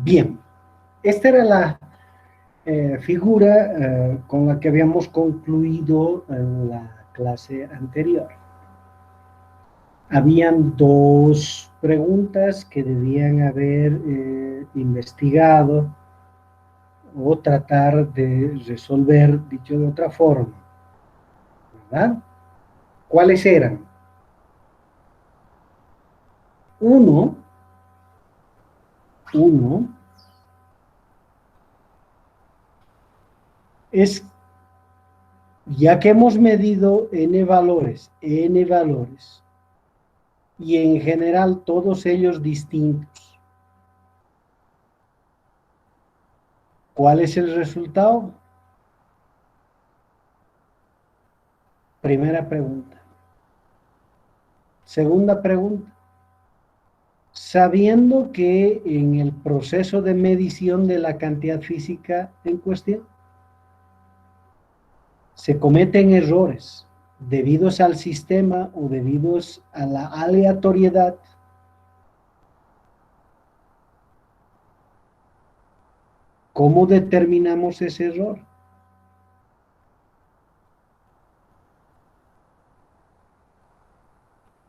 Bien, esta era la figura con la que habíamos concluido en la clase anterior. Habían dos preguntas que debían haber investigado o tratar de resolver, dicho de otra forma, ¿verdad? ¿Cuáles eran? Uno es, ya que hemos medido n valores, y en general todos ellos distintos, ¿cuál es el resultado? Primera pregunta. Segunda pregunta. Sabiendo que en el proceso de medición de la cantidad física en cuestión se cometen errores debidos al sistema o debidos a la aleatoriedad, ¿cómo determinamos ese error?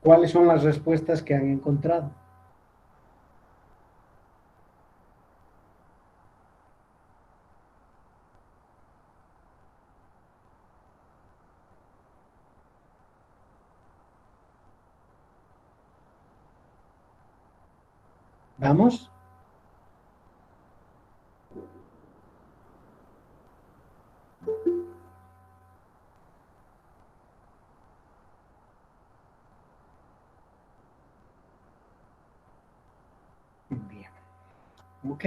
¿Cuáles son las respuestas que han encontrado? ¿Vamos? Bien. Ok.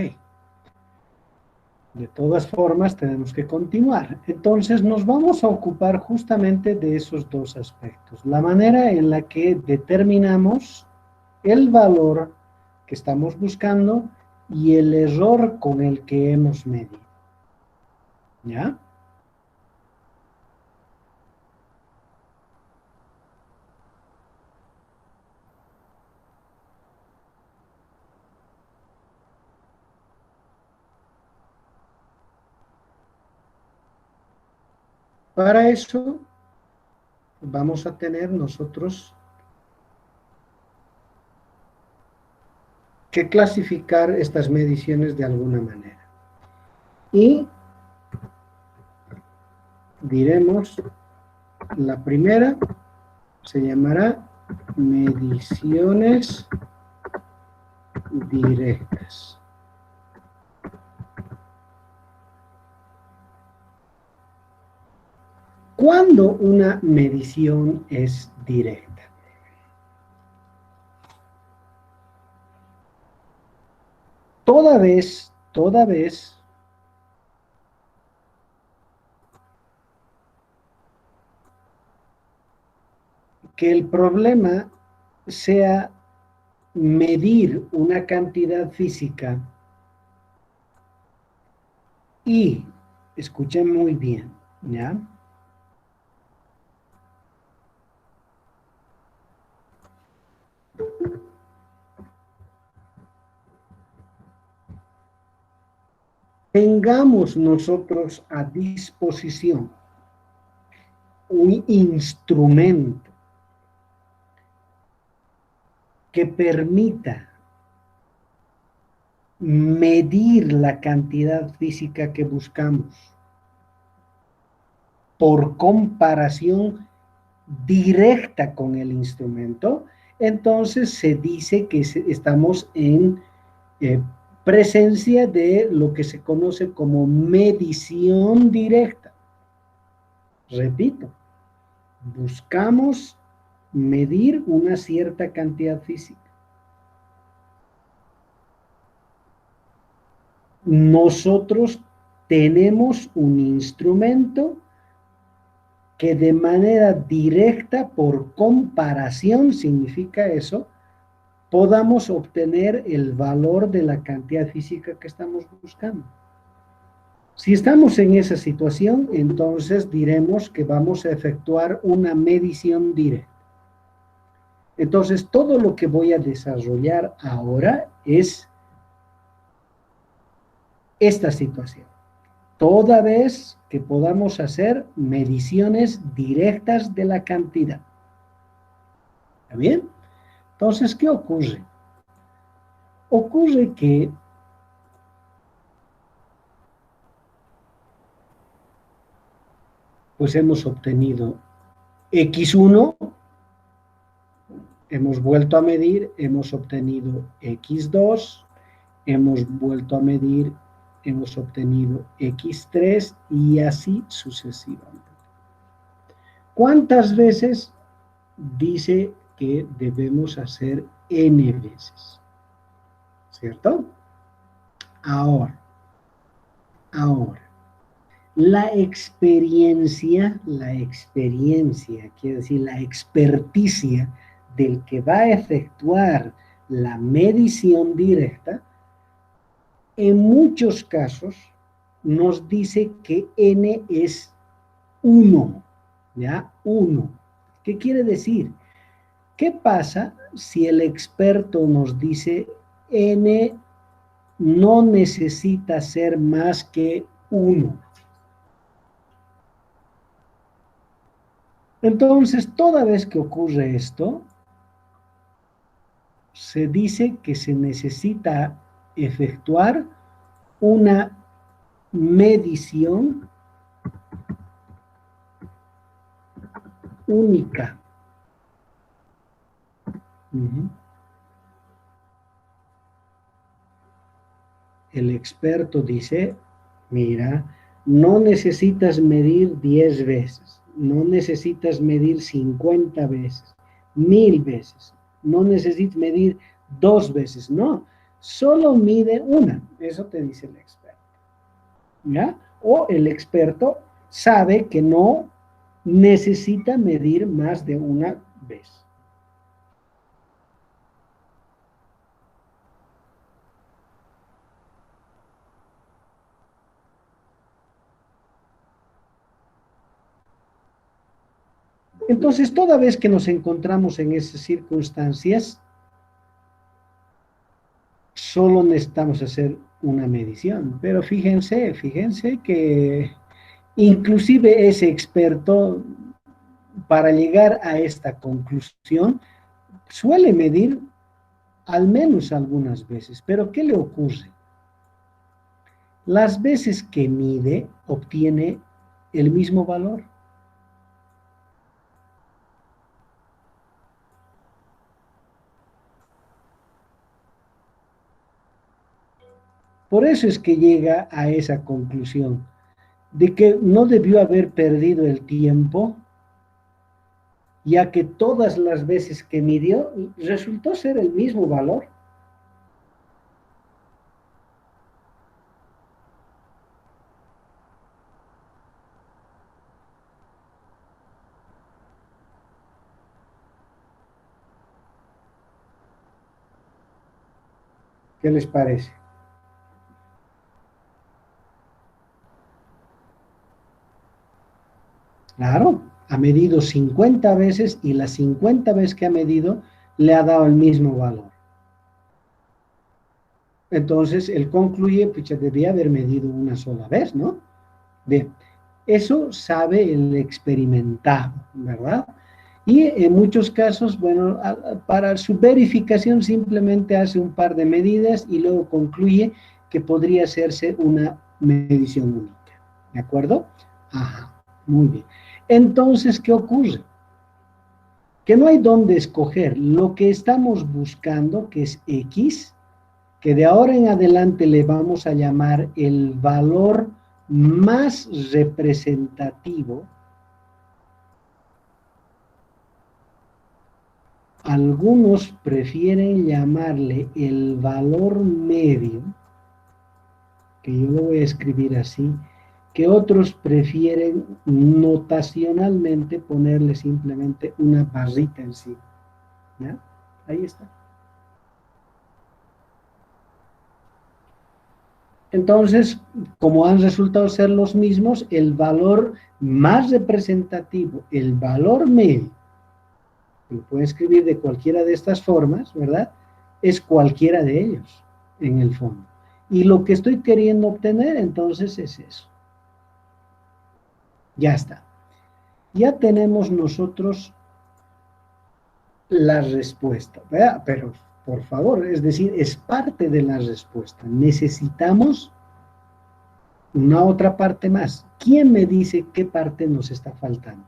De todas formas, tenemos que continuar. Entonces, nos vamos a ocupar justamente de esos dos aspectos. La manera en la que determinamos el valor que estamos buscando y el error con el que hemos medido. ¿Ya? Para eso, vamos a tener nosotros que clasificar estas mediciones de alguna manera. Y diremos, la primera se llamará mediciones directas. ¿Cuándo una medición es directa? Toda vez que el problema sea medir una cantidad física y, escuchen muy bien, ¿ya? Tengamos nosotros a disposición un instrumento que permita medir la cantidad física que buscamos por comparación directa con el instrumento, entonces se dice que estamos en presencia de lo que se conoce como medición directa. Repito, buscamos medir una cierta cantidad física. Nosotros tenemos un instrumento que de manera directa, por comparación, significa eso, podamos obtener el valor de la cantidad física que estamos buscando. Si estamos en esa situación, entonces diremos que vamos a efectuar una medición directa. Entonces, todo lo que voy a desarrollar ahora es esta situación. Toda vez que podamos hacer mediciones directas de la cantidad. ¿Está bien? Entonces, ¿qué ocurre? Ocurre que pues hemos obtenido X1, hemos vuelto a medir, hemos obtenido X2, hemos vuelto a medir, hemos obtenido X3 y así sucesivamente. ¿Cuántas veces dice que debemos hacer N veces? ¿Cierto? Ahora, la experiencia, quiere decir la experticia del que va a efectuar la medición directa, en muchos casos nos dice que N es 1, ¿ya? 1. ¿Qué quiere decir? ¿Qué pasa si el experto nos dice N no necesita ser más que 1? Entonces, toda vez que ocurre esto, se dice que se necesita efectuar una medición única. El experto dice, mira, no necesitas medir 10 veces, no necesitas medir 50 veces, 1000 veces, no necesitas medir 2 veces, no, solo mide una, eso te dice el experto, ¿ya? O el experto sabe que no necesita medir más de una vez. Entonces, toda vez que nos encontramos en esas circunstancias, solo necesitamos hacer una medición. Pero fíjense que inclusive ese experto, para llegar a esta conclusión, suele medir al menos algunas veces. Pero ¿qué le ocurre? Las veces que mide, obtiene el mismo valor. Por eso es que llega a esa conclusión, de que no debió haber perdido el tiempo, ya que todas las veces que midió resultó ser el mismo valor. ¿Qué les parece? Claro, ha medido 50 veces y las 50 veces que ha medido le ha dado el mismo valor. Entonces, él concluye, pues debía haber medido una sola vez, ¿no? Bien, eso sabe el experimentado, ¿verdad? Y en muchos casos, bueno, para su verificación simplemente hace un par de medidas y luego concluye que podría hacerse una medición única, ¿de acuerdo? Ajá, muy bien. Entonces, ¿qué ocurre? Que no hay dónde escoger. Lo que estamos buscando, que es X, que de ahora en adelante le vamos a llamar el valor más representativo. Algunos prefieren llamarle el valor medio, que yo lo voy a escribir así, que otros prefieren notacionalmente ponerle simplemente una barrita encima. ¿Ya? Ahí está. Entonces, como han resultado ser los mismos, el valor más representativo, el valor medio, lo puede escribir de cualquiera de estas formas, ¿verdad? Es cualquiera de ellos, en el fondo. Y lo que estoy queriendo obtener, entonces, es eso. Ya está. Ya tenemos nosotros la respuesta, ¿verdad? Pero, por favor, es decir, es parte de la respuesta. Necesitamos una otra parte más. ¿Quién me dice qué parte nos está faltando?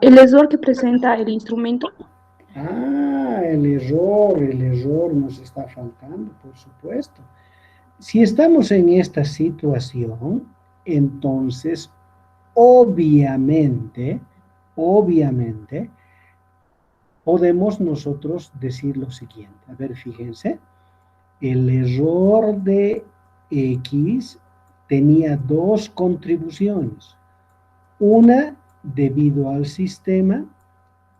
El error que presenta el instrumento. Ah, el error nos está faltando, por supuesto. Si estamos en esta situación, entonces, obviamente, obviamente, podemos nosotros decir lo siguiente. A ver, fíjense, el error de X tenía dos contribuciones. Una debido al sistema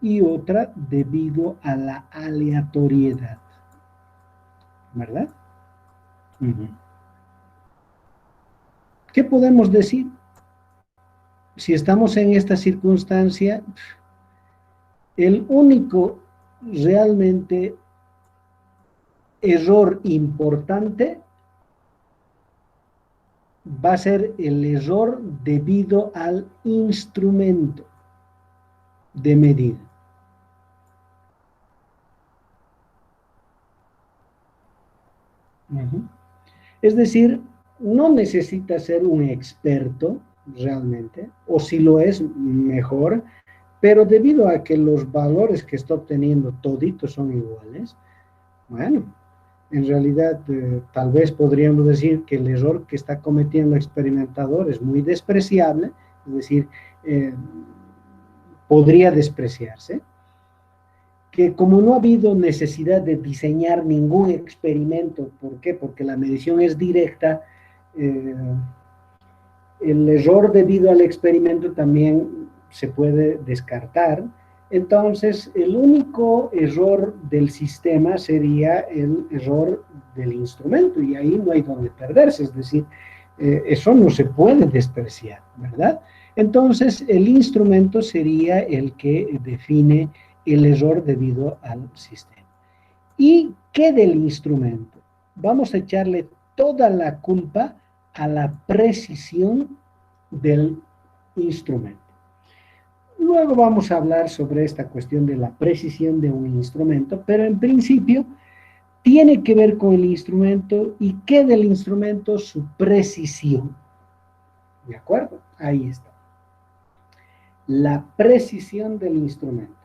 y otra debido a la aleatoriedad. ¿Verdad? Uh-huh. ¿Qué podemos decir? Si estamos en esta circunstancia, el único realmente error importante va a ser el error debido al instrumento de medida. Uh-huh. Es decir, no necesita ser un experto realmente, o si lo es, mejor, pero debido a que los valores que está obteniendo toditos son iguales, bueno, en realidad tal vez podríamos decir que el error que está cometiendo el experimentador es muy despreciable, es decir, podría despreciarse, que como no ha habido necesidad de diseñar ningún experimento, ¿por qué? Porque la medición es directa, el error debido al experimento también se puede descartar. Entonces, el único error del sistema sería el error del instrumento y ahí no hay donde perderse, es decir, eso no se puede despreciar, ¿verdad? Entonces, el instrumento sería el que define el error debido al sistema. ¿Y qué del instrumento? Vamos a echarle toda la culpa a la precisión del instrumento. Luego vamos a hablar sobre esta cuestión de la precisión de un instrumento, pero en principio tiene que ver con el instrumento y qué del instrumento, su precisión. ¿De acuerdo? Ahí está. La precisión del instrumento.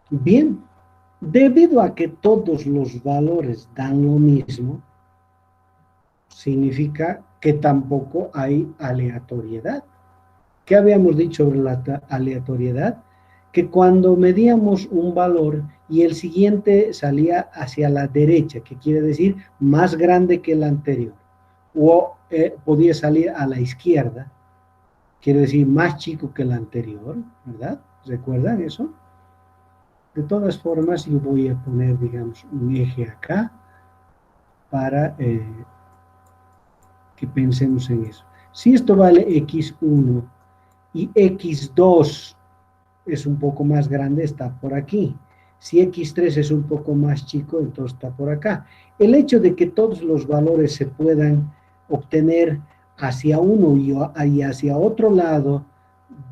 Bien, debido a que todos los valores dan lo mismo, significa que tampoco hay aleatoriedad. ¿Qué habíamos dicho sobre la aleatoriedad? Que cuando medíamos un valor y el siguiente salía hacia la derecha, que quiere decir más grande que el anterior, o podía salir a la izquierda, quiere decir más chico que el anterior, ¿verdad? ¿Recuerdan eso? De todas formas, yo voy a poner, digamos, un eje acá para que pensemos en eso. Si esto vale x1 y x2 es un poco más grande, está por aquí. Si x3 es un poco más chico, entonces está por acá. El hecho de que todos los valores se puedan obtener hacia uno y hacia otro lado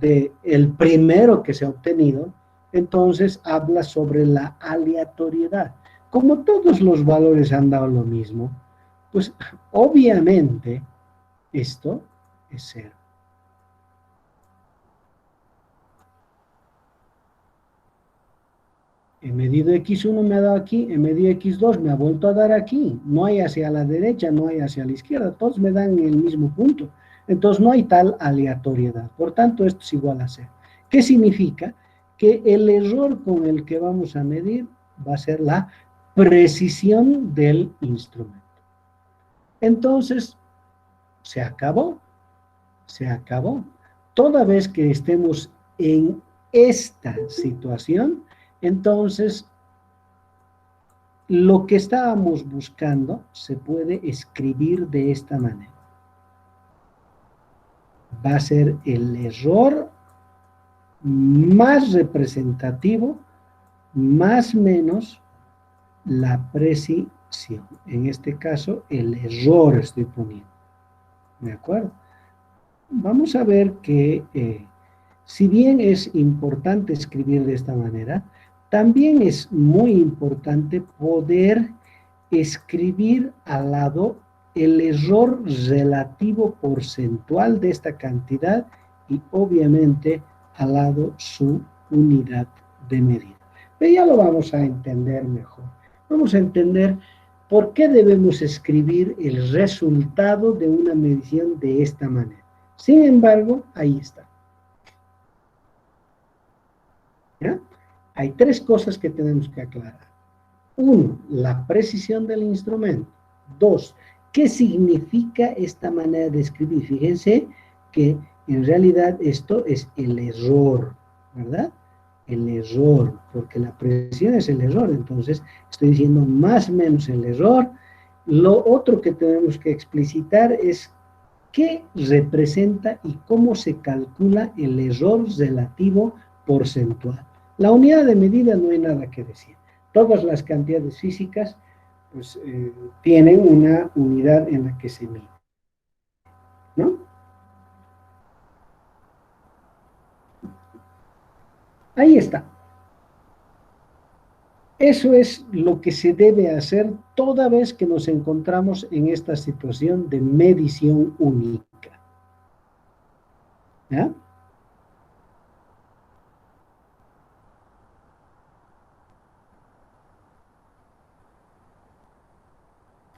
del primero que se ha obtenido, entonces habla sobre la aleatoriedad. Como todos los valores han dado lo mismo, pues obviamente esto es cero. He medido x1 me ha dado aquí, he medido x2 me ha vuelto a dar aquí. No hay hacia la derecha, no hay hacia la izquierda, todos me dan el mismo punto. Entonces no hay tal aleatoriedad. Por tanto, esto es igual a cero. ¿Qué significa? Que el error con el que vamos a medir va a ser la precisión del instrumento. Entonces, se acabó, se acabó. Toda vez que estemos en esta situación, entonces lo que estábamos buscando se puede escribir de esta manera. Va a ser el error más representativo, más menos la precisión. En este caso, el error estoy poniendo. ¿De acuerdo? Vamos a ver que si bien es importante escribir de esta manera, también es muy importante poder escribir al lado el error relativo porcentual de esta cantidad y obviamente al lado su unidad de medida. Pero ya lo vamos a entender mejor. Vamos a entender por qué debemos escribir el resultado de una medición de esta manera. Sin embargo, ahí está. ¿Ya? Hay tres cosas que tenemos que aclarar. Uno, la precisión del instrumento. Dos, ¿qué significa esta manera de escribir? Fíjense que en realidad esto es el error, ¿verdad? El error, porque la precisión es el error, entonces estoy diciendo más o menos el error. Lo otro que tenemos que explicitar es qué representa y cómo se calcula el error relativo porcentual. La unidad de medida no hay nada que decir. Todas las cantidades físicas pues, tienen una unidad en la que se mide, ¿no? Ahí está. Eso es lo que se debe hacer toda vez que nos encontramos en esta situación de medición única. ¿Ya?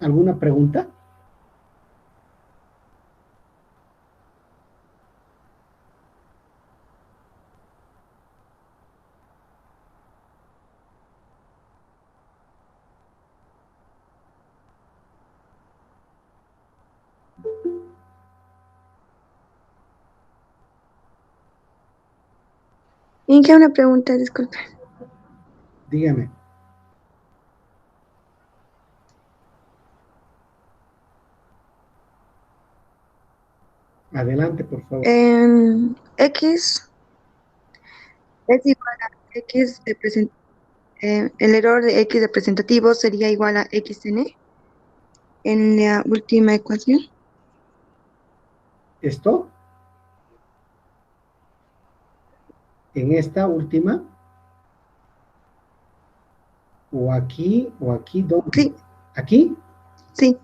¿Alguna pregunta? Inge, una pregunta, disculpe. Dígame. Adelante, por favor. X es igual a X el error de X representativo sería igual a XN en la última ecuación. ¿Esto? En esta última, o aquí, ¿dónde? Sí, ¿Aquí? sí.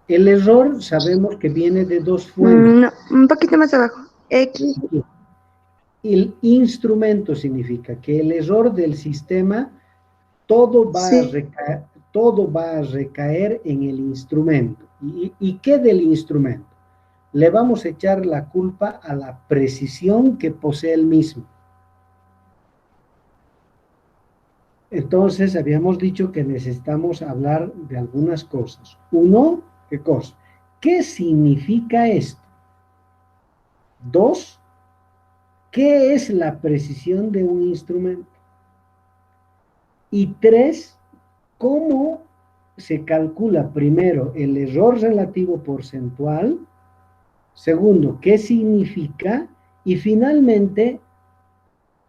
El error sabemos que viene de dos fuentes. No, un poquito más abajo. X. El instrumento significa que el error del sistema, todo va Sí. a recaer en el instrumento. ¿Y qué del instrumento? Le vamos a echar la culpa a la precisión que posee el mismo. Entonces, habíamos dicho que necesitamos hablar de algunas cosas. Uno, ¿qué cosa? ¿Qué significa esto? Dos, ¿qué es la precisión de un instrumento? Y tres, ¿cómo se calcula primero el error relativo porcentual? Segundo, ¿qué significa? Y finalmente,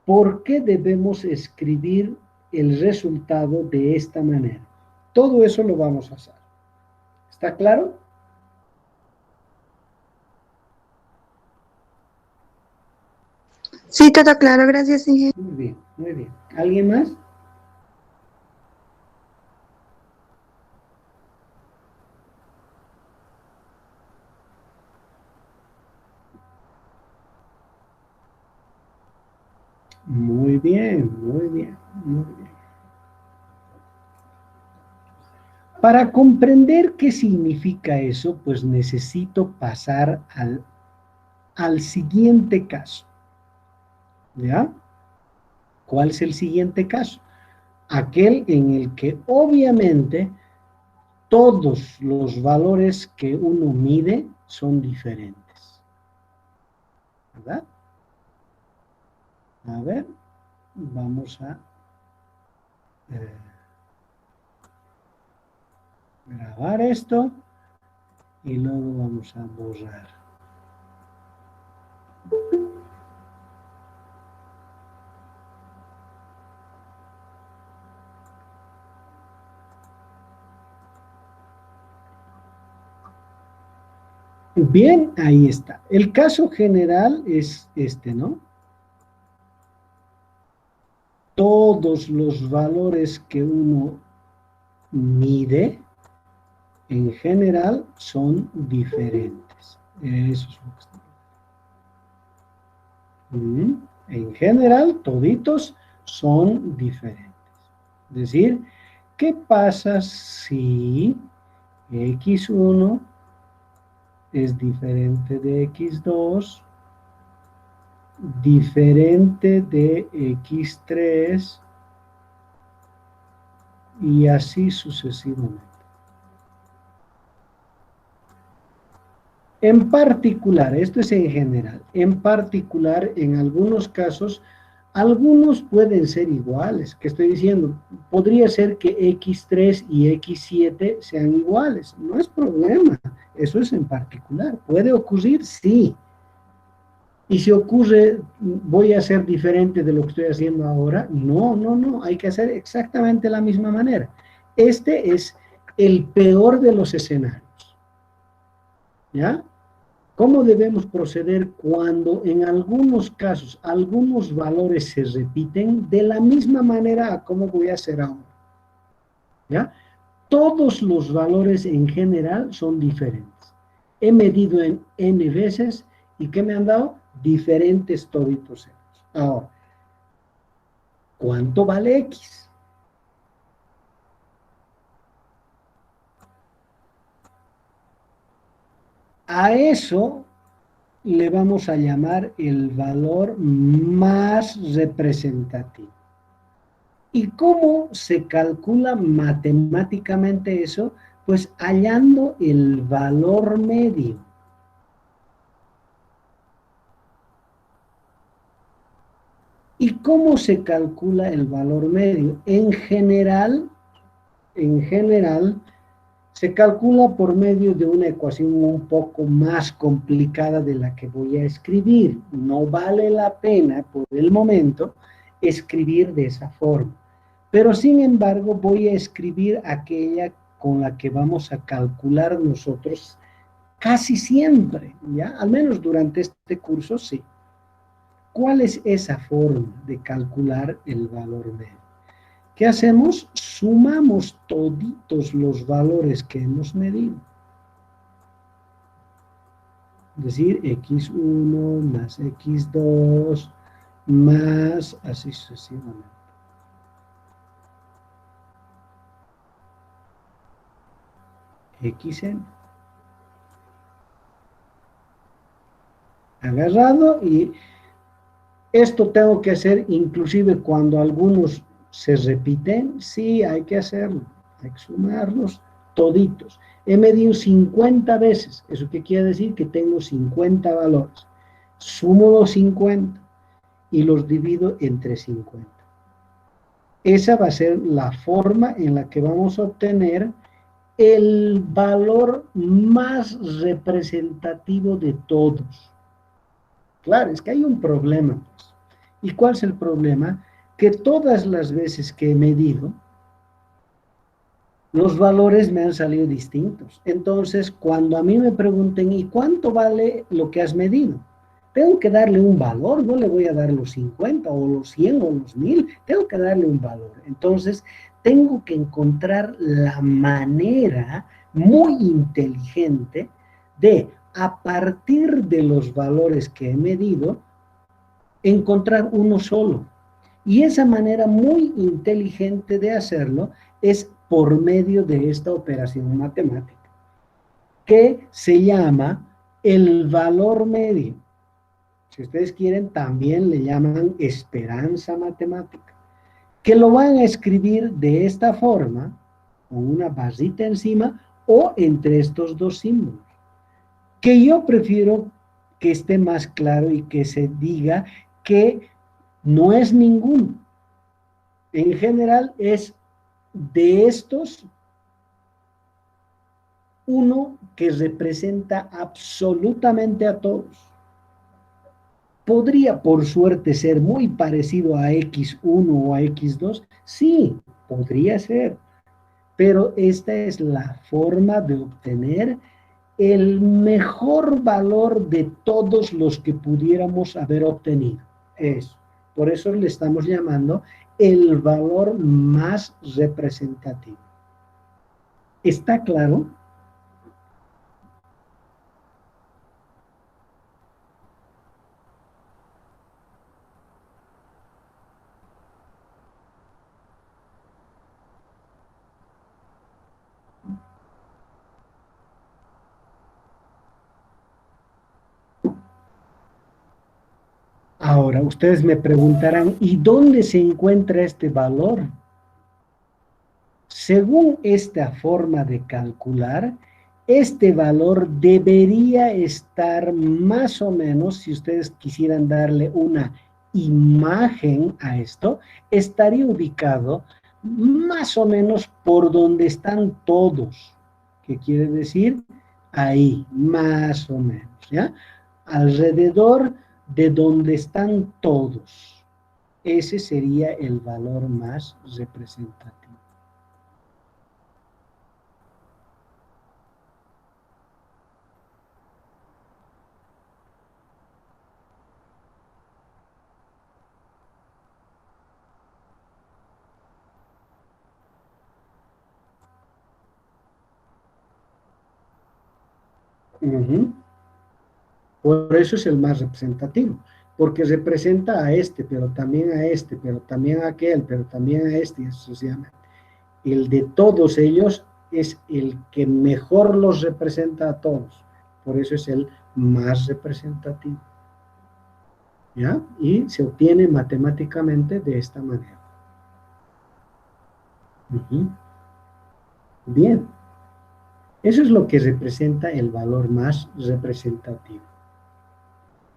¿por qué debemos escribir el resultado de esta manera? Todo eso lo vamos a hacer. ¿Está claro? Sí, todo claro, gracias, Inge. Muy bien, muy bien. ¿Alguien más? Muy bien, muy bien, muy bien. Para comprender qué significa eso, pues necesito pasar al siguiente caso. ¿Ya? ¿Cuál es el siguiente caso? aquel en el que obviamente todos los valores que uno mide son diferentes. ¿Verdad? A ver, vamos a grabar esto y luego vamos a borrar. Bien, ahí está. El caso general es este, ¿no? Todos los valores que uno mide, en general, son diferentes. Eso es lo que está. En general, toditos son diferentes. Es decir, ¿qué pasa si x1 es diferente de x2, diferente de x3 y así sucesivamente? En particular, esto es en general, en particular, en algunos casos, algunos pueden ser iguales. ¿Qué estoy diciendo? Podría ser que x3 y x7 sean iguales. No es problema. Eso es en particular. ¿Puede ocurrir? Sí. Y si ocurre, ¿voy a hacer diferente de lo que estoy haciendo ahora? No, no, no. Hay que hacer exactamente la misma manera. Este es el peor de los escenarios. ¿Ya? ¿Cómo debemos proceder cuando en algunos casos algunos valores se repiten de la misma manera a cómo voy a hacer ahora? ¿Ya? Todos los valores en general son diferentes. He medido en n veces y ¿qué me han dado? Diferentes toditos ceros. Ahora, ¿cuánto vale x? A eso le vamos a llamar el valor más representativo. ¿Y cómo se calcula matemáticamente eso? Pues hallando el valor medio. ¿Y cómo se calcula el valor medio? En general, se calcula por medio de una ecuación un poco más complicada de la que voy a escribir. No vale la pena, por el momento, escribir de esa forma. Pero, sin embargo, voy a escribir aquella con la que vamos a calcular nosotros casi siempre, ¿ya? Al menos durante este curso, sí. ¿Cuál es esa forma de calcular el valor medio? ¿Qué hacemos? Sumamos toditos los valores que hemos medido. Es decir, x1 más x2 más así sucesivamente. Xn. Agarrado, y esto tengo que hacer inclusive cuando algunos se repiten. Sí, hay que hacerlo. Hay que sumarlos toditos. He medido 50 veces. ¿Eso qué quiere decir? Que tengo 50 valores. Sumo los 50 y los divido entre 50. Esa va a ser la forma en la que vamos a obtener el valor más representativo de todos. Claro, es que hay un problema. ¿Y cuál es el problema? Que todas las veces que he medido, los valores me han salido distintos. Entonces, cuando a mí me pregunten, ¿y cuánto vale lo que has medido? Tengo que darle un valor, no le voy a dar los 50 o los 100 o los 1000, tengo que darle un valor. Entonces, tengo que encontrar la manera muy inteligente de, a partir de los valores que he medido, encontrar uno solo. Y esa manera muy inteligente de hacerlo es por medio de esta operación matemática, que se llama el valor medio. Si ustedes quieren, también le llaman esperanza matemática. que lo van a escribir de esta forma, con una barrita encima, o entre estos dos símbolos. Que yo prefiero que esté más claro y que se diga que no es ninguno. En general es de estos uno que representa absolutamente a todos. ¿Podría, por suerte, ser muy parecido a X1 o a X2? Sí, podría ser, pero esta es la forma de obtener el mejor valor de todos los que pudiéramos haber obtenido. Eso. Por eso le estamos llamando el valor más representativo. ¿Está claro? Ahora, ustedes me preguntarán, ¿y dónde se encuentra este valor? Según esta forma de calcular, este valor debería estar más o menos, si ustedes quisieran darle una imagen a esto, estaría ubicado más o menos por donde están todos. ¿Qué quiere decir? Ahí, más o menos, ¿ya? Alrededor de donde están todos. Ese sería el valor más representativo. Uh-huh. Por eso es el más representativo, porque representa a este, pero también a este, pero también a aquel, pero también a este, y sucesivamente. El de todos ellos es el que mejor los representa a todos, por eso es el más representativo. ¿Ya? Y se obtiene matemáticamente de esta manera. Uh-huh. Bien, eso es lo que representa el valor más representativo.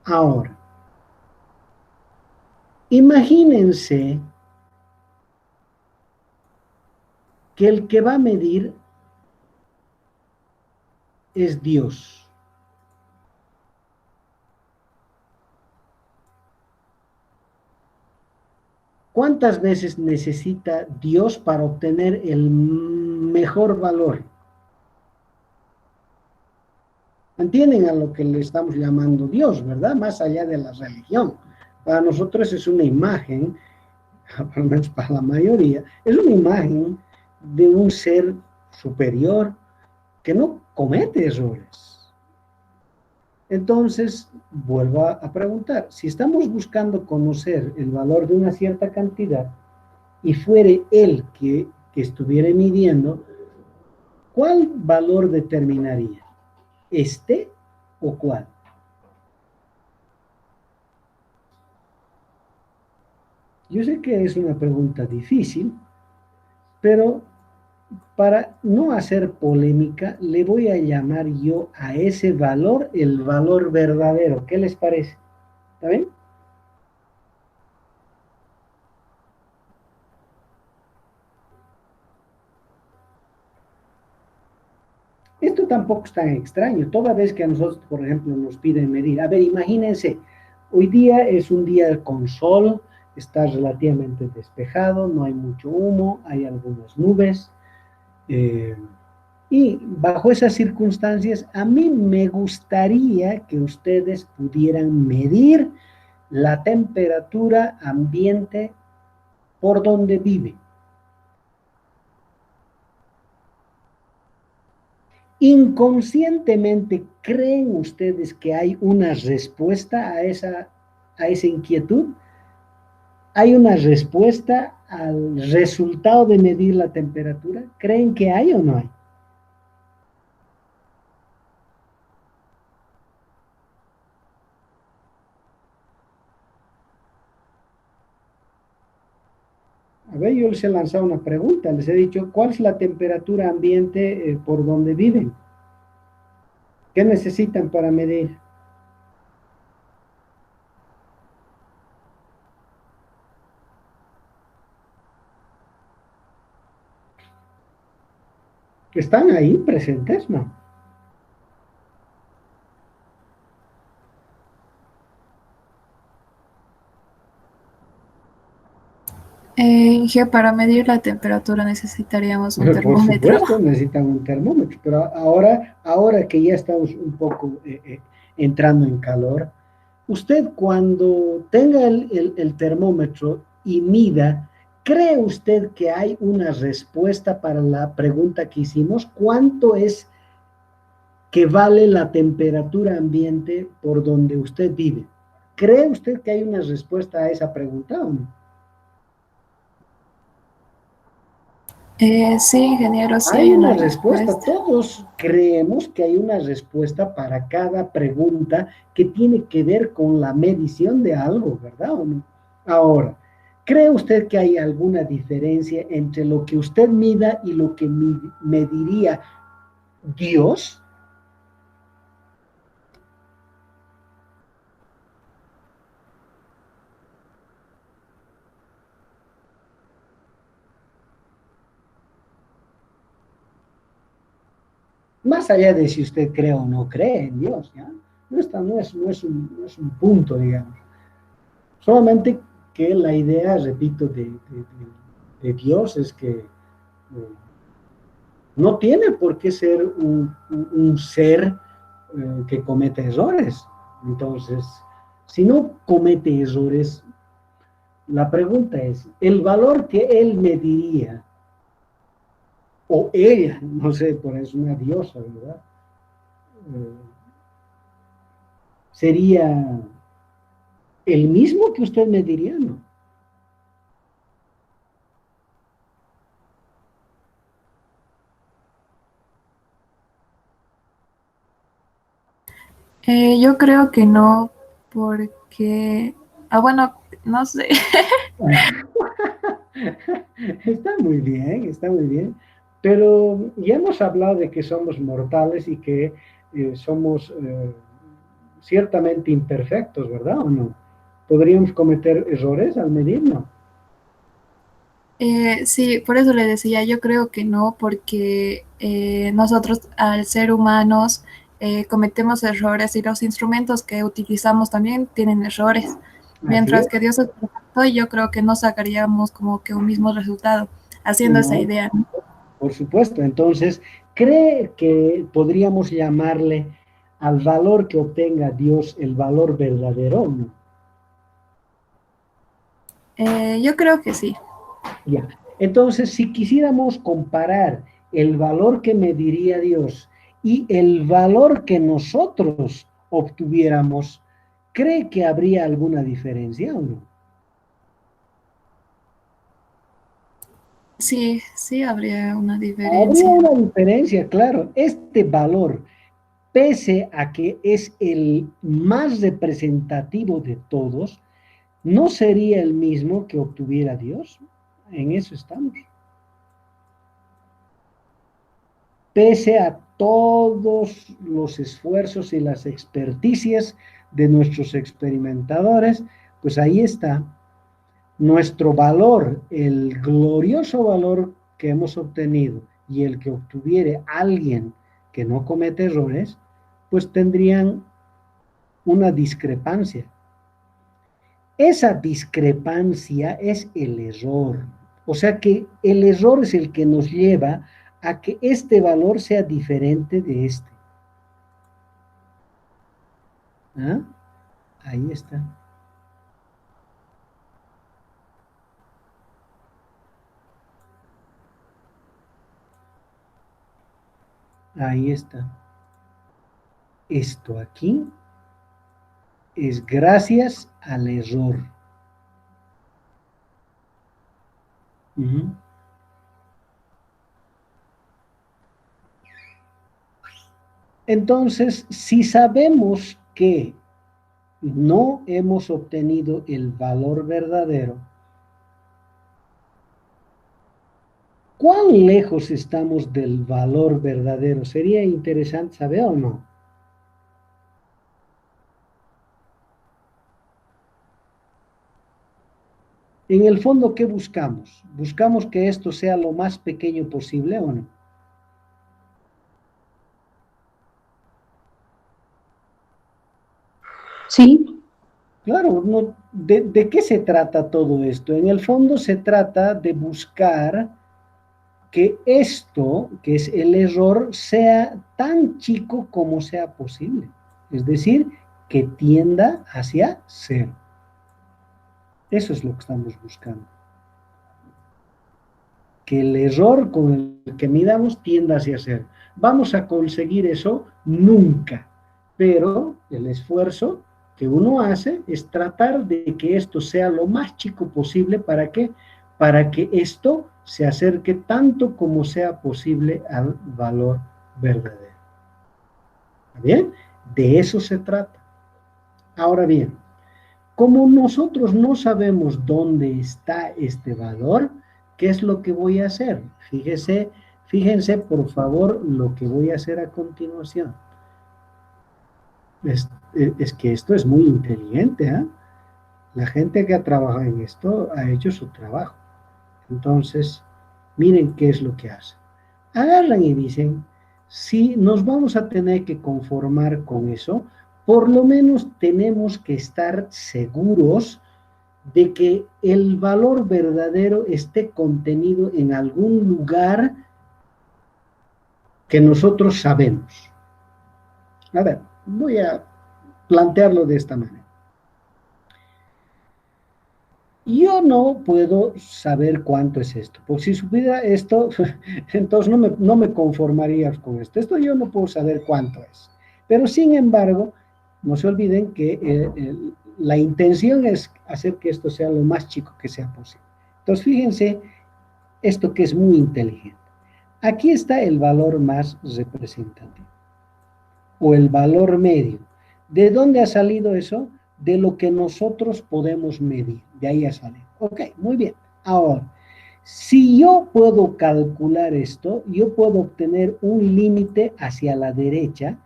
Ahora, imagínense que el que va a medir es Dios. ¿Cuántas veces necesita Dios para obtener el mejor valor? ¿Entienden a lo que le estamos llamando Dios, verdad? Más allá de la religión. Para nosotros es una imagen, al menos para la mayoría, es una imagen de un ser superior que no comete errores. Entonces, vuelvo a preguntar, si estamos buscando conocer el valor de una cierta cantidad y fuere él que estuviera midiendo, ¿cuál valor determinaría? ¿Este o cuál? Yo sé que es una pregunta difícil, pero para no hacer polémica, le voy a llamar yo a ese valor el valor verdadero. ¿Qué les parece? ¿Está bien? Esto tampoco es tan extraño. Toda vez que a nosotros, por ejemplo, nos piden medir, a ver, imagínense, hoy día es un día con sol, está relativamente despejado, no hay mucho humo, hay algunas nubes, eh, y bajo esas circunstancias, a mí me gustaría que ustedes pudieran medir la temperatura ambiente por donde viven. Inconscientemente, ¿creen ustedes que hay una respuesta a esa inquietud? ¿Hay una respuesta al resultado de medir la temperatura? ¿Creen que hay o no hay? A ver, yo les he lanzado una pregunta, les he dicho, ¿cuál es la temperatura ambiente por donde viven? ¿Qué necesitan para medir? ¿Están ahí presentes? No. Inge, para medir la temperatura necesitaríamos un Por termómetro. supuesto, necesitan un termómetro, pero ahora que ya estamos un poco entrando en calor, usted cuando tenga el termómetro y mida, ¿cree usted que hay una respuesta para la pregunta que hicimos? ¿Cuánto es que vale la temperatura ambiente por donde usted vive? ¿Cree usted que hay una respuesta a esa pregunta o no? Sí, ingeniero, sí Hay hay una una respuesta, respuesta. todos creemos que hay una respuesta para cada pregunta que tiene que ver con la medición de algo, ¿verdad o no? Ahora, ¿cree usted que hay alguna diferencia entre lo que usted mida y lo que mediría Dios? Más allá de si usted cree o no cree en Dios, ¿ya? No es un punto, digamos. Solamente que la idea, repito, de Dios es que no tiene por qué ser un ser que comete errores. Entonces, si no comete errores, la pregunta es, el valor que él mediría, o ella, no sé, por eso es una diosa, ¿verdad? Eh, ¿Sería el mismo que usted mediría? No. Yo creo que no, porque, bueno, no sé. Está muy bien, está muy bien. Pero ya hemos hablado de que somos mortales y que somos ciertamente imperfectos, ¿verdad o no? ¿Podríamos cometer errores al medir? No. Sí, por eso le decía, yo creo que no, porque nosotros al ser humanos cometemos errores y los instrumentos que utilizamos también tienen errores. Así Mientras es. que Dios es perfecto, y yo creo que no sacaríamos como que un mismo resultado haciendo esa No, idea, ¿no? por supuesto. Entonces, ¿cree que podríamos llamarle al valor que obtenga Dios el valor verdadero o no? Yo creo que sí. Ya. Entonces, si quisiéramos comparar el valor que mediría Dios y el valor que nosotros obtuviéramos, ¿cree que habría alguna diferencia o no? Sí, sí habría una Habría diferencia. una diferencia, claro. Este valor, pese a que es el más representativo de todos, no sería el mismo que obtuviera Dios. En eso estamos. Pese a todos los esfuerzos y las experticias de nuestros experimentadores, pues ahí está nuestro valor, el glorioso valor que hemos obtenido y el que obtuviere alguien que no comete errores, pues tendrían una discrepancia. Esa discrepancia es el error. O sea que el error es el que nos lleva a que este valor sea diferente de este. ¿Ah? Ahí está. Ahí está. Esto aquí es gracias al error. Uh-huh. Entonces, si sabemos que no hemos obtenido el valor verdadero, ¿Cuán lejos estamos del valor verdadero? Sería interesante saber o no. En el fondo, ¿qué buscamos? ¿Buscamos que esto sea lo más pequeño posible o no? Sí, Claro, no, ¿de qué se trata todo esto? En el fondo se trata de buscar que esto, que es el error, sea tan chico como sea posible. Es decir, que tienda hacia cero. Eso es lo que estamos buscando. Que el error con el que midamos tienda hacia cero. ¿Vamos a conseguir eso? Nunca. Pero el esfuerzo que uno hace es tratar de que esto sea lo más chico posible. ¿Para qué? Para que esto se acerque tanto como sea posible al valor verdadero. ¿Está bien? De eso se trata. Ahora bien, como nosotros no sabemos dónde está este valor, ¿qué es lo que voy a hacer? Fíjense por favor lo que voy a hacer a continuación. Es que esto es muy inteligente, ¿eh? La gente que ha trabajado en esto ha hecho su trabajo. Entonces, miren qué es lo que hacen. Agarran y dicen, si nos vamos a tener que conformar con eso, por lo menos tenemos que estar seguros de que el valor verdadero esté contenido en algún lugar que nosotros sabemos. A ver, voy a plantearlo de esta manera. Yo no puedo saber cuánto es esto, porque si supiera esto, entonces no me conformaría con esto. Esto yo no puedo saber cuánto es. Pero sin embargo, no se olviden que la intención es hacer que esto sea lo más chico que sea posible. Entonces, fíjense esto que es muy inteligente. Aquí está el valor más representativo o el valor medio. ¿De dónde ha salido eso? De lo que nosotros podemos medir. De ahí ha salido. Ok, muy bien. Ahora, si yo puedo calcular esto, yo puedo obtener un límite hacia la derecha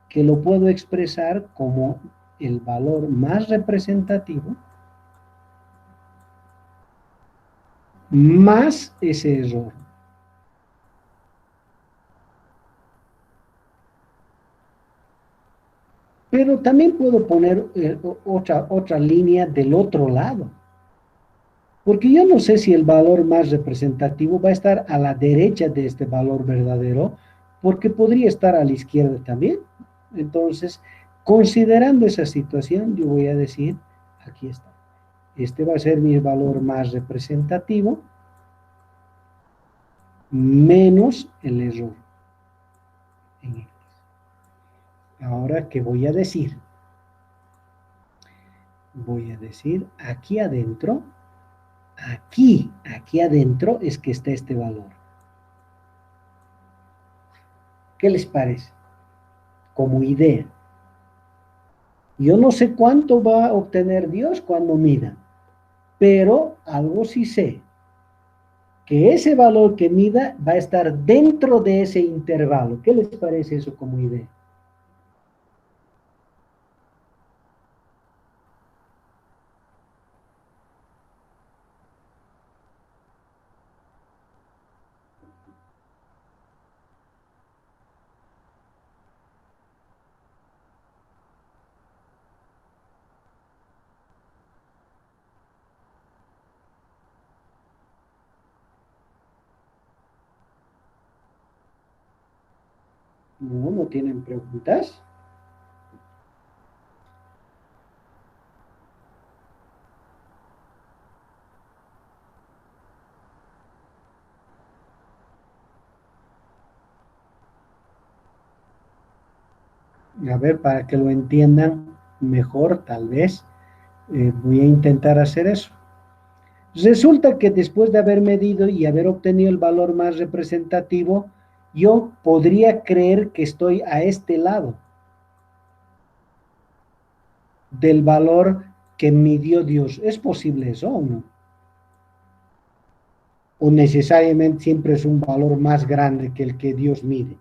que lo puedo expresar como el valor más representativo más ese error. Pero también puedo poner otra línea del otro lado. Porque yo no sé si el valor más representativo va a estar a la derecha de este valor verdadero, porque podría estar a la izquierda también. Entonces, considerando esa situación, yo voy a decir, aquí está. Este va a ser mi valor más representativo menos el error en X. Ahora, ¿qué voy a decir? Voy a decir aquí adentro, aquí adentro es que está este valor. ¿Qué les parece? Como idea. Yo no sé cuánto va a obtener Dios cuando mida, pero algo sí sé, que ese valor que mida va a estar dentro de ese intervalo. ¿Qué les parece eso como idea? No, no tienen preguntas. A ver, para que lo entiendan mejor, tal vez, voy a intentar hacer eso. Resulta que después de haber medido y haber obtenido el valor más representativo, yo podría creer que estoy a este lado del valor que midió Dios. ¿Es posible eso o no? o necesariamente siempre es un valor más grande que el que Dios mide.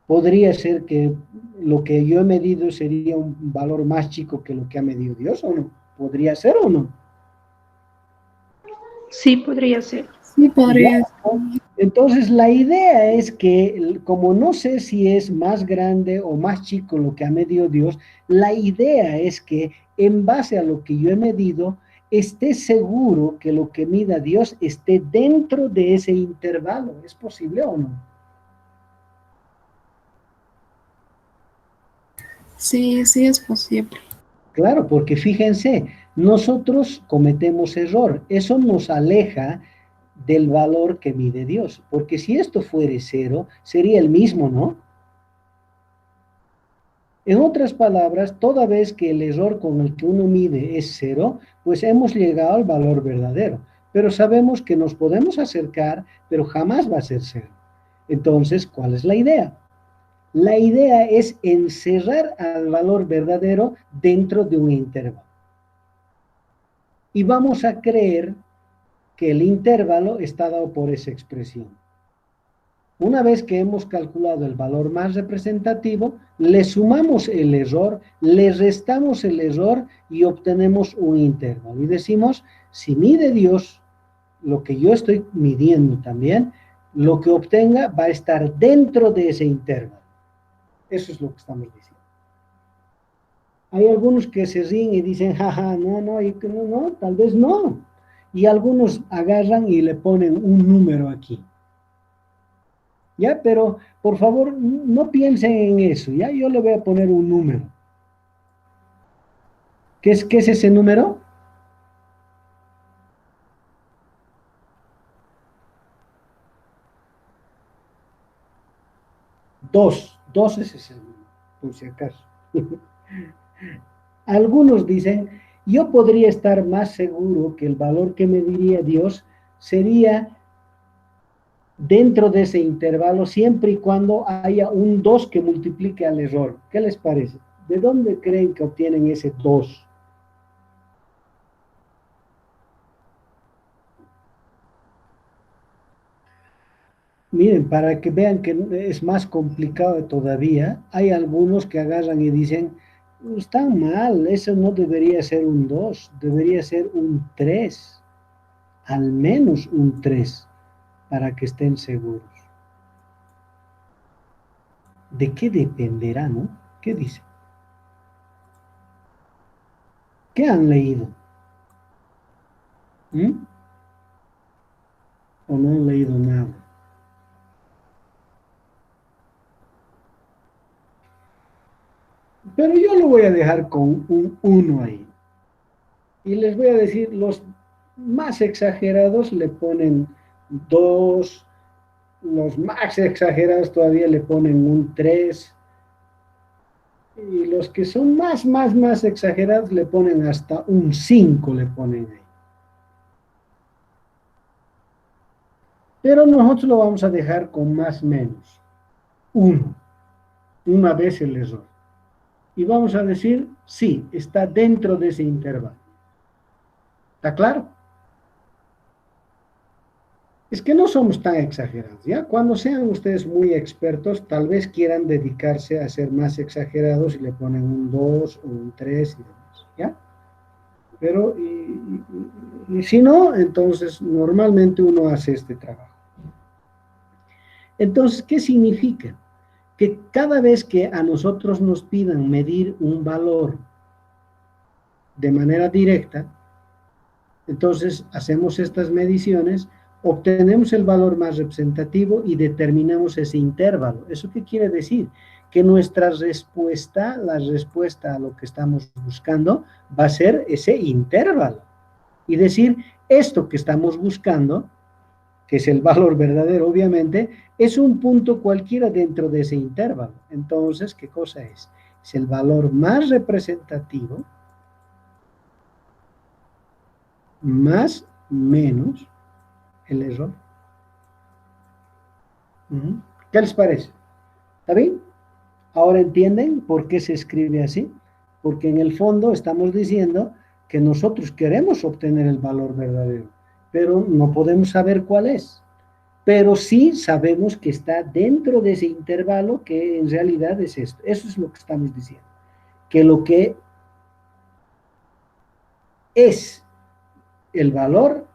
Podría ser que lo que yo he medido sería un valor más chico que lo que ha medido Dios, ¿o no? ¿Podría ser o no? Sí, podría ser. Sí, podría Ya. Entonces, la idea es que, como no sé si es más grande o más chico lo que ha medido Dios, la idea es que en base a lo que yo he medido, esté seguro que lo que mida Dios esté dentro de ese intervalo. ¿Es posible o no? Sí, sí es posible. Claro, porque fíjense, nosotros cometemos error. Eso nos aleja del valor que mide Dios. Porque si esto fuere cero, sería el mismo, ¿no? En otras palabras, toda vez que el error con el que uno mide es cero, pues hemos llegado al valor verdadero. Pero sabemos que nos podemos acercar, pero jamás va a ser cero. Entonces, ¿cuál es la idea? La idea es encerrar al valor verdadero dentro de un intervalo. Y vamos a creer que el intervalo está dado por esa expresión. Una vez que hemos calculado el valor más representativo, le sumamos el error, le restamos el error y obtenemos un intervalo. Y decimos, si mide Dios lo que yo estoy midiendo también, lo que obtenga va a estar dentro de ese intervalo. Eso es lo que estamos diciendo. Hay algunos que se ríen y dicen, jaja, no, tal vez no. Y algunos agarran y le ponen un número aquí. ¿Ya? Pero, por favor, no piensen en eso, ¿ya? Yo le voy a poner un número. Qué es ese número? Dos es ese número, por si acaso. Algunos dicen, yo podría estar más seguro que el valor que me diría Dios sería dentro de ese intervalo siempre y cuando haya un 2 que multiplique al error. ¿Qué les parece? ¿De dónde creen que obtienen ese 2? Miren, para que vean que es más complicado todavía, hay algunos que agarran y dicen, está mal, eso no debería ser un 2, debería ser un 3, al menos un 3, para que estén seguros. ¿De qué dependerá, no? ¿Qué dice? ¿Qué han leído? ¿Mm? ¿O no han leído nada? Pero yo lo voy a dejar con un 1 ahí. Y les voy a decir, los más exagerados le ponen 2, los más exagerados todavía le ponen un 3, y los que son más exagerados le ponen hasta un 5, le ponen ahí. Pero nosotros lo vamos a dejar con más menos, 1, una vez el error. Y vamos a decir, sí, está dentro de ese intervalo. ¿Está claro? Es que no somos tan exagerados, ¿ya? Cuando sean ustedes muy expertos, tal vez quieran dedicarse a ser más exagerados y le ponen un 2 o un 3 y demás, ¿ya? Pero, y si no, entonces normalmente uno hace este trabajo. Entonces, ¿qué significa? Que cada vez que a nosotros nos pidan medir un valor de manera directa, entonces hacemos estas mediciones, obtenemos el valor más representativo y determinamos ese intervalo. ¿Eso qué quiere decir? Que nuestra respuesta, la respuesta a lo que estamos buscando, va a ser ese intervalo. Y decir, esto que estamos buscando, que es el valor verdadero, obviamente, es un punto cualquiera dentro de ese intervalo. Entonces, ¿qué cosa es? Es el valor más representativo más menos el error. ¿Qué les parece? ¿Está bien? Ahora entienden por qué se escribe así. Porque en el fondo estamos diciendo que nosotros queremos obtener el valor verdadero. pero no podemos saber cuál es. Pero sí sabemos que está dentro de ese intervalo, que en realidad es esto. Eso es lo que estamos diciendo. Que lo que es el valor,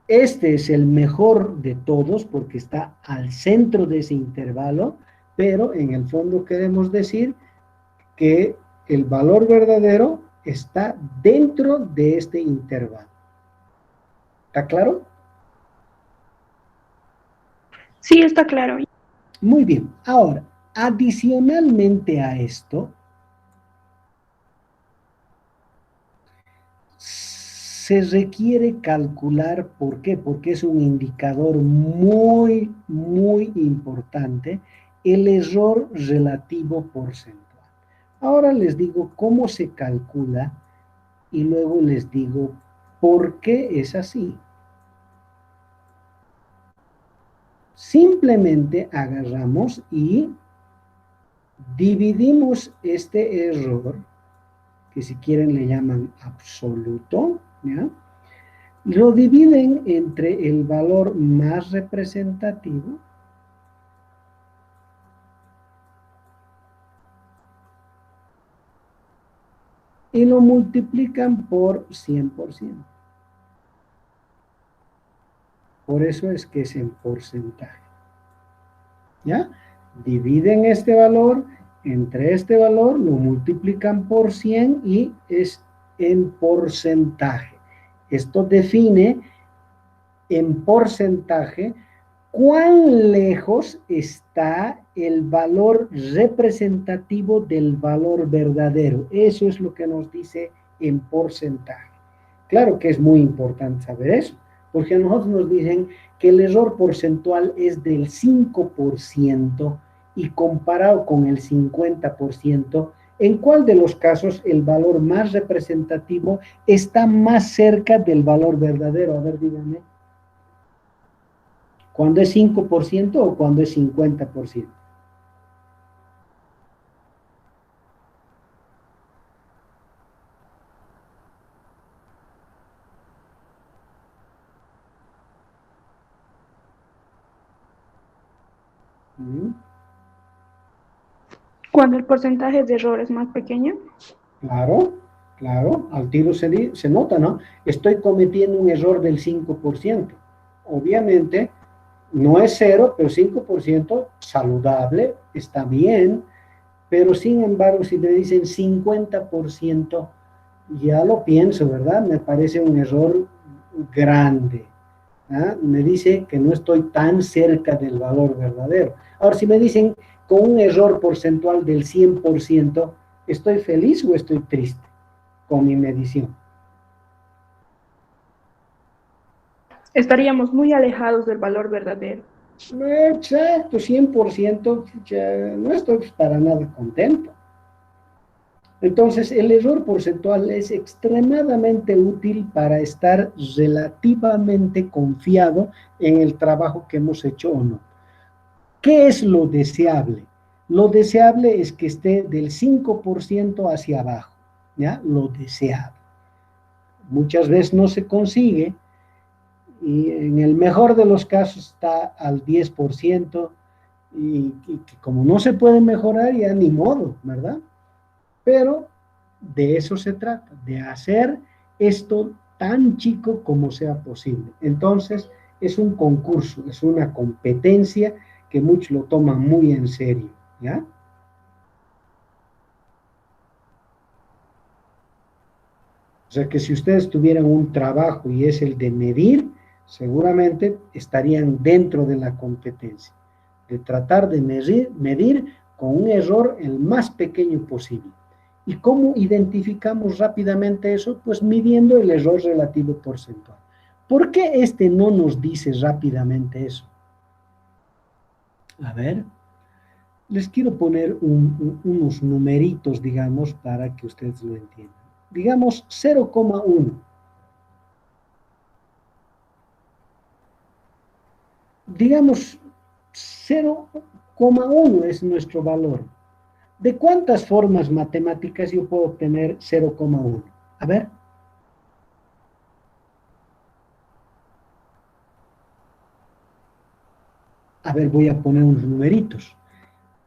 este es el mejor de todos porque está al centro de ese intervalo, pero en el fondo queremos decir que el valor verdadero está dentro de este intervalo. ¿Está claro? Sí, está claro. Muy bien. Ahora, adicionalmente a esto, se requiere calcular, ¿por qué? Porque es un indicador muy, muy importante, el error relativo porcentual. Ahora les digo cómo se calcula y luego les digo por qué es así. Simplemente agarramos y dividimos este error, que si quieren le llaman absoluto, ¿ya? Lo dividen entre el valor más representativo y lo multiplican por 100%. Por eso es que es en porcentaje. ¿Ya? Dividen este valor entre este valor, lo multiplican por 100 y es en porcentaje. Esto define en porcentaje cuán lejos está el valor representativo del valor verdadero. Eso es lo que nos dice en porcentaje. Claro que es muy importante saber eso, porque a nosotros nos dicen que el error porcentual es del 5% y comparado con el 50%, ¿en cuál de los casos el valor más representativo está más cerca del valor verdadero? A ver, díganme. ¿Cuándo es 5% o cuándo es 50%? Cuando el porcentaje de error es más pequeño. Claro, claro, al tiro se nota, ¿no? Estoy cometiendo un error del 5%. Obviamente, no es 0, pero 5% saludable, está bien, pero sin embargo, si me dicen 50%, ya lo pienso, ¿verdad? Me parece un error grande. ¿Ah? Me dice que no estoy tan cerca del valor verdadero. Ahora, si me dicen con un error porcentual del 100%, ¿estoy feliz o estoy triste con mi medición? Estaríamos muy alejados del valor verdadero. Exacto, 100%, ya no estoy para nada contento. Entonces, el error porcentual es extremadamente útil para estar relativamente confiado en el trabajo que hemos hecho o no. ¿Qué es lo deseable? Lo deseable es que esté del 5% hacia abajo, ¿ya? Lo deseable. Muchas veces no se consigue y en el mejor de los casos está al 10% y como no se puede mejorar ya ni modo, ¿verdad? Pero de eso se trata, de hacer esto tan chico como sea posible. Entonces, es un concurso, es una competencia que muchos lo toman muy en serio, ¿ya? O sea que si ustedes tuvieran un trabajo y es el de medir, seguramente estarían dentro de la competencia, de tratar de medir con un error el más pequeño posible. ¿Y cómo identificamos rápidamente eso? Pues midiendo el error relativo porcentual. ¿Por qué este no nos dice rápidamente eso? A ver, les quiero poner unos numeritos, digamos, para que ustedes lo entiendan. Digamos 0,1. Digamos 0,1 es nuestro valor. ¿De cuántas formas matemáticas yo puedo obtener 0,1? A ver. A ver, voy a poner unos numeritos.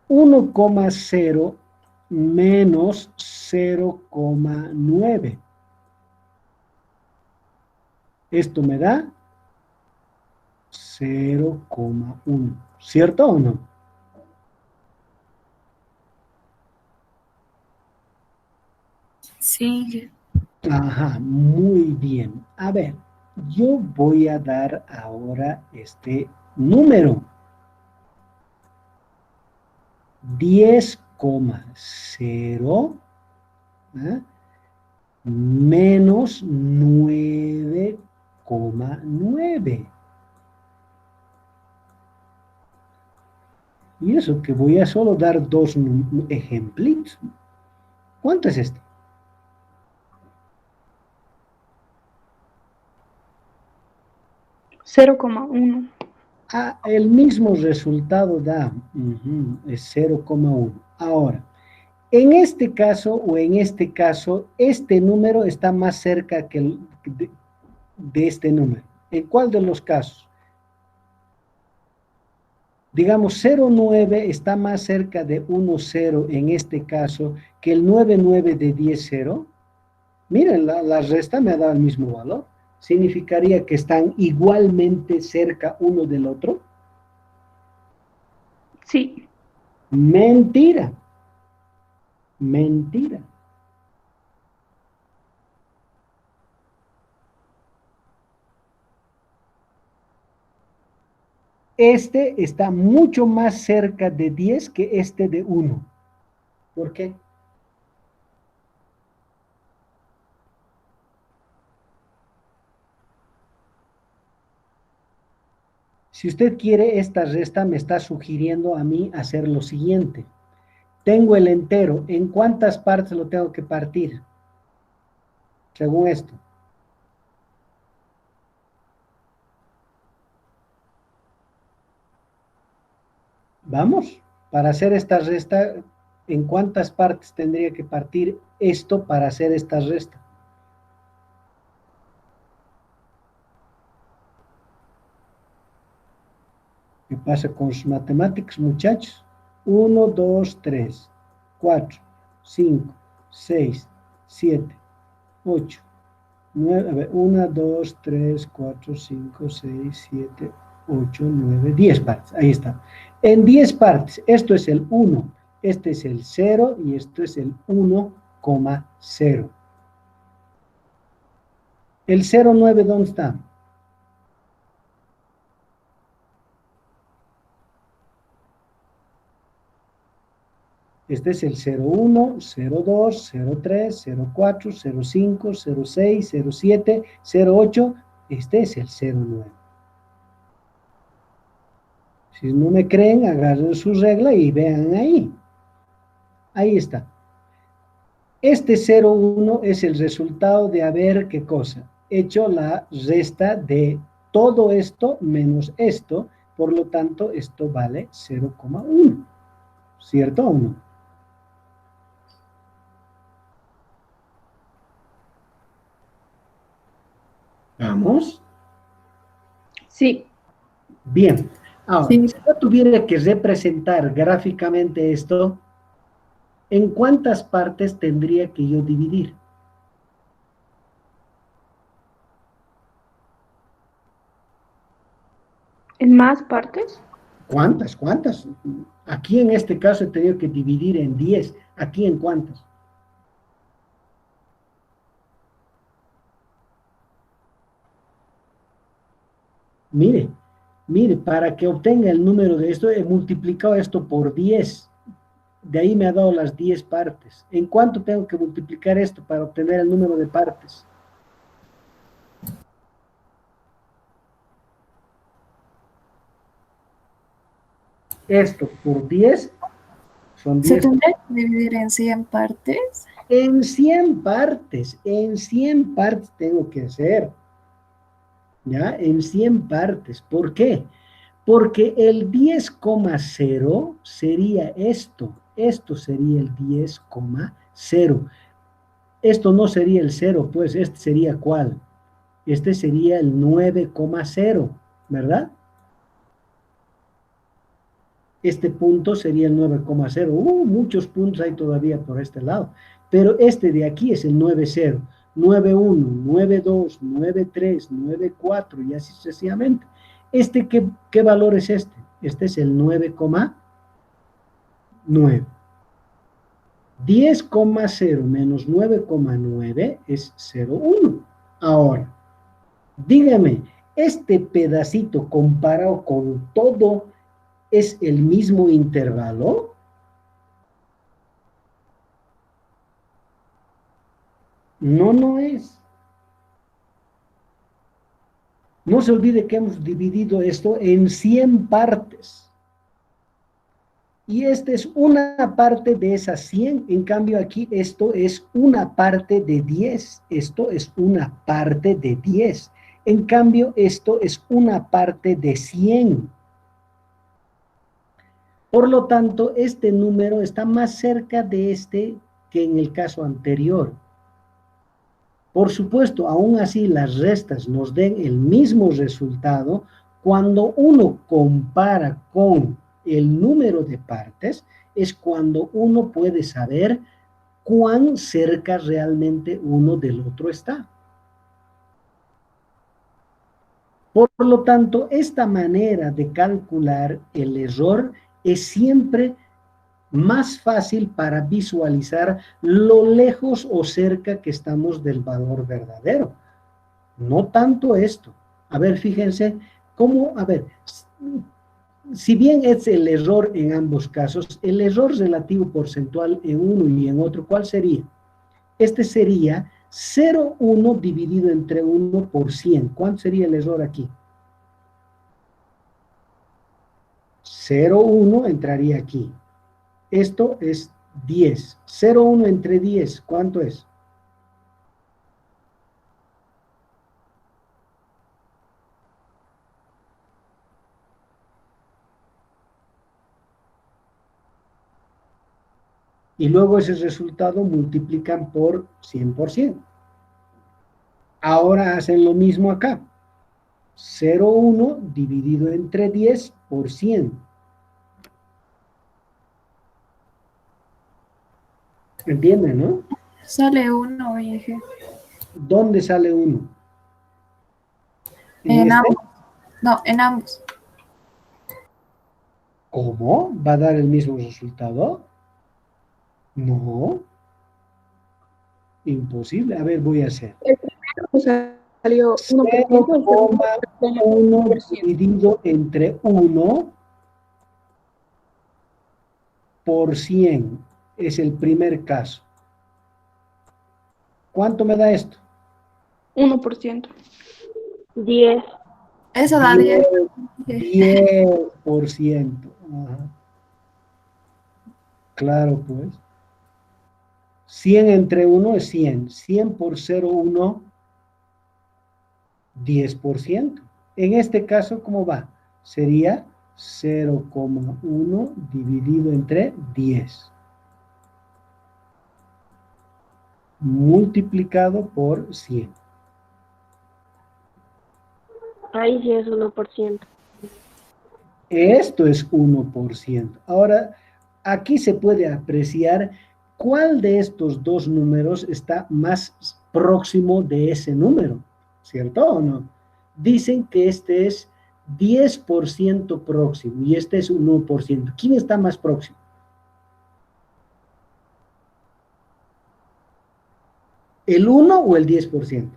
1,0 menos 0,9. Esto me da 0,1. ¿Cierto o no? Sí. Ajá, muy bien. A ver, yo voy a dar ahora este número. 10,0 menos 9,9. Y eso que voy a solo dar dos ejemplitos. ¿Cuánto es esto? 0,1. Ah, el mismo resultado da, es 0,1. Ahora, en este caso o en este caso, este número está más cerca que de este número. ¿En cuál de los casos? Digamos, 0,9 está más cerca de 1,0 en este caso que el 9,9 de 10,0. Miren, la resta me ha dado el mismo valor. Significaría que están igualmente cerca uno del otro. Sí. Mentira. Mentira. Este está mucho más cerca de 10 que este de 1. ¿Por qué? Si usted quiere, esta resta me está sugiriendo a mí hacer lo siguiente. Tengo el entero. ¿En cuántas partes lo tengo que partir? Según esto. Vamos, para hacer esta resta, ¿en cuántas partes tendría que partir esto para hacer esta resta? ¿Qué pasa con sus matemáticas, muchachos? 1, 2, 3, 4, 5, 6, 7, 8, 9, a ver, 1, 2, 3, 4, 5, 6, 7, 8, 9, 10 partes. Ahí está. En 10 partes, esto es el 1, este es el 0 y esto es el 1,0. ¿El 0,9 dónde está? Este es el 0,1, 0,2, 0,3, 0,4, 0,5, 0,6, 0,7, 0,8. Este es el 0,9. Si no me creen, agarren su regla y vean ahí. Ahí está. Este 0,1 es el resultado de haber, ¿qué cosa? Hecho la resta de todo esto menos esto. Por lo tanto, esto vale 0,1. ¿Cierto o no? ¿Vamos? Sí. Bien. Ahora, Sí. si yo tuviera que representar gráficamente esto, ¿en cuántas partes tendría que yo dividir? ¿En más partes? ¿Cuántas? ¿Cuántas? Aquí en este caso he tenido que dividir en 10. ¿Aquí en cuántas? Mire, mire, para que obtenga el número de esto, he multiplicado esto por 10. De ahí me ha dado las 10 partes. ¿En cuánto tengo que multiplicar esto para obtener el número de partes? Esto por 10 son ¿Se 10. tendría que dividir en 100 partes? En 100 partes tengo que hacer, ¿ya? En 100 partes. ¿Por qué? Porque el 10,0 sería esto sería el 10,0. Esto no sería el 0, pues este sería ¿cuál? Este sería el 9,0, ¿verdad? Este punto sería el 9,0. Muchos puntos hay todavía por este lado. Pero este de aquí es el 9,0, 9,1, 9,2, 9,3, 9,4 y así sucesivamente. ¿Qué valor es este? Este es el 9,9. 10,0 menos 9,9 es 0,1. Ahora, dígame, ¿este pedacito comparado con todo es el mismo intervalo? No, no es. No se olvide que hemos dividido esto en 100 partes. Y esta es una parte de esas 100. En cambio aquí esto es una parte de 10. Esto es una parte de 10. En cambio esto es una parte de 100. Por lo tanto, este número está más cerca de este que en el caso anterior. Por supuesto, aún así las restas nos den el mismo resultado cuando uno compara con el número de partes, es cuando uno puede saber cuán cerca realmente uno del otro está. Por lo tanto, esta manera de calcular el error es siempre más fácil para visualizar lo lejos o cerca que estamos del valor verdadero. No tanto esto. A ver, fíjense cómo, a ver, si bien es el error en ambos casos, el error relativo porcentual en uno y en otro, ¿cuál sería? Este sería 0,1 dividido entre 1 por 100. ¿Cuánto sería el error aquí? 0,1 entraría aquí. Esto es 10. 0,1 entre 10, ¿cuánto es? Y luego ese resultado multiplican por 100%. Ahora hacen lo mismo acá. 0,1 dividido entre 10 por 100. ¿Entienden, no? Sale uno, dije. ¿Dónde sale 1? ¿En En este? ambos. No, en ambos. ¿Cómo? ¿Va a dar el mismo resultado? No, imposible. A ver, voy a hacer. El primero salió 1%, el segundo 0,1 0,1%. dividido entre 1 por 100 es el primer caso. ¿Cuánto me da esto? 1%. 10. Eso da 10. 10%. Ajá. Claro, pues. 100 entre 1 es 100. 100 por 0,1, 10%. En este caso, ¿cómo va? Sería 0,1 dividido entre 10. Multiplicado por 100. Ahí sí es 1%. Esto es 1%. Ahora, aquí se puede apreciar cuál de estos dos números está más próximo de ese número, ¿cierto o no? Dicen que este es 10% próximo y este es 1%. ¿Quién está más próximo? ¿El 1 o el 10%?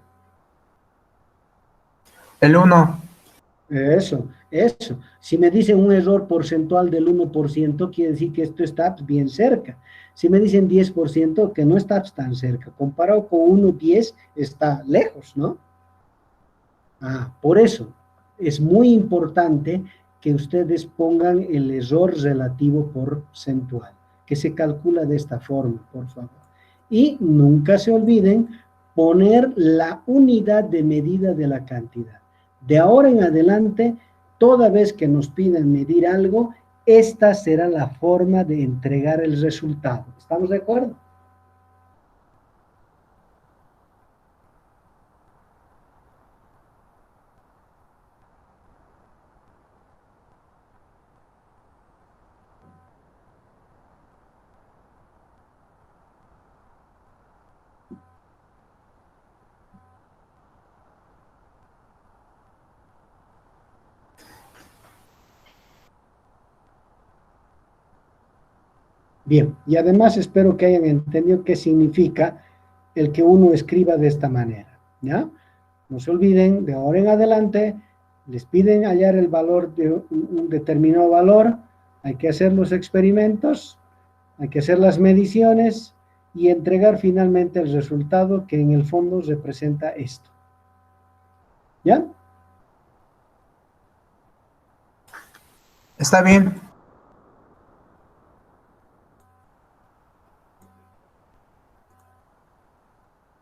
El 1. Eso. Si me dicen un error porcentual del 1%, quiere decir que esto está bien cerca. Si me dicen 10%, que no está tan cerca. Comparado con 1,10, está lejos, ¿no? Por eso es muy importante que ustedes pongan el error relativo porcentual, que se calcula de esta forma, por favor. Y nunca se olviden poner la unidad de medida de la cantidad. De ahora en adelante, toda vez que nos pidan medir algo, esta será la forma de entregar el resultado. ¿Estamos de acuerdo? Bien, y además espero que hayan entendido qué significa el que uno escriba de esta manera, ¿ya? No se olviden, de ahora en adelante, les piden hallar el valor de un determinado valor, hay que hacer los experimentos, hay que hacer las mediciones y entregar finalmente el resultado que en el fondo representa esto. ¿Ya? Está bien.